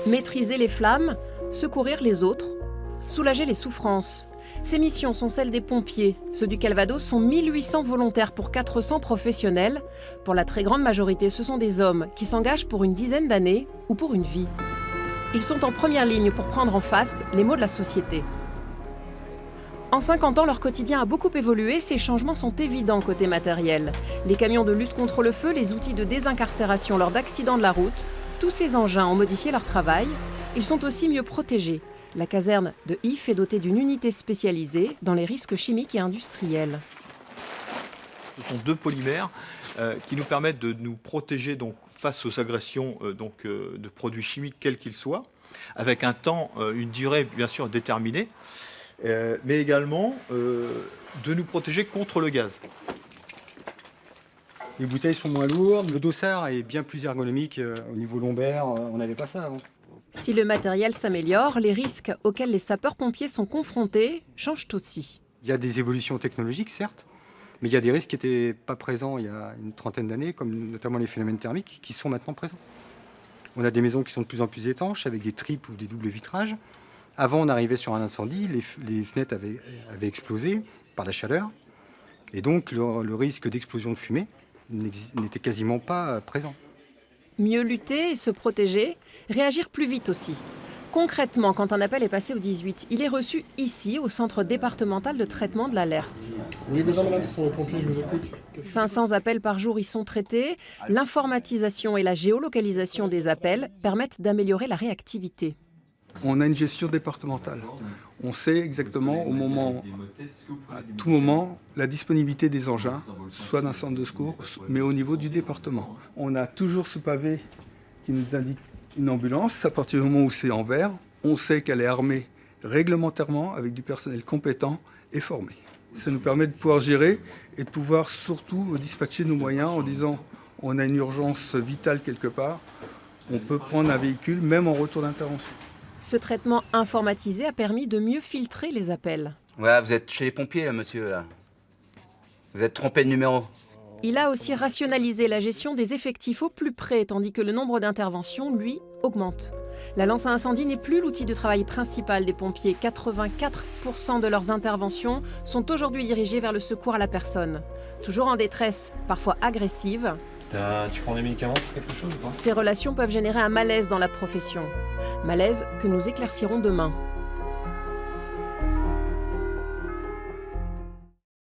Maîtriser les flammes, secourir les autres, soulager les souffrances. Ces missions sont celles des pompiers. Ceux du Calvados sont 1800 volontaires pour 400 professionnels. Pour la très grande majorité, ce sont des hommes qui s'engagent pour une dizaine d'années ou pour une vie. Ils sont en première ligne pour prendre en face les maux de la société. En 50 ans, leur quotidien a beaucoup évolué. Ces changements sont évidents côté matériel. Les camions de lutte contre le feu, les outils de désincarcération lors d'accidents de la route, tous ces engins ont modifié leur travail. Ils sont aussi mieux protégés. La caserne de If est dotée d'une unité spécialisée dans les risques chimiques et industriels. Ce sont deux polymères qui nous permettent de nous protéger donc, face aux agressions de produits chimiques quels qu'ils soient, avec un temps, une durée bien sûr déterminée, mais également de nous protéger contre le gaz. Les bouteilles sont moins lourdes, le dossard est bien plus ergonomique au niveau lombaire, on n'avait pas ça avant. Si le matériel s'améliore, les risques auxquels les sapeurs-pompiers sont confrontés changent aussi. Il y a des évolutions technologiques, certes, mais il y a des risques qui n'étaient pas présents il y a une trentaine d'années, comme notamment les phénomènes thermiques, qui sont maintenant présents. On a des maisons qui sont de plus en plus étanches, avec des triples ou des doubles vitrages. Avant, on arrivait sur un incendie, les fenêtres avaient explosé par la chaleur, et donc le risque d'explosion de fumée n'était quasiment pas présent. Mieux lutter et se protéger, réagir plus vite aussi. Concrètement, quand un appel est passé au 18, il est reçu ici, au centre départemental de traitement de l'alerte. Oui, bonjour madame, ce sont les pompiers, je vous écoute. 500 appels par jour y sont traités. L'informatisation et la géolocalisation des appels permettent d'améliorer la réactivité. On a une gestion départementale. On sait exactement à tout moment, la disponibilité des engins, soit d'un centre de secours, mais au niveau du département. On a toujours ce pavé qui nous indique une ambulance. À partir du moment où c'est en vert, on sait qu'elle est armée réglementairement avec du personnel compétent et formé. Ça nous permet de pouvoir gérer et de pouvoir surtout dispatcher nos moyens en disant on a une urgence vitale quelque part, on peut prendre un véhicule même en retour d'intervention. Ce traitement informatisé a permis de mieux filtrer les appels. Voilà, vous êtes chez les pompiers, là, monsieur, là. Vous êtes trompé de numéro. Il a aussi rationalisé la gestion des effectifs au plus près, tandis que le nombre d'interventions, lui, augmente. La lance à incendie n'est plus l'outil de travail principal des pompiers. 84% de leurs interventions sont aujourd'hui dirigées vers le secours à la personne. Toujours en détresse, parfois agressive. Tu prends des médicaments pour quelque chose ou pas? Ces relations peuvent générer un malaise dans la profession. Malaise que nous éclaircirons demain.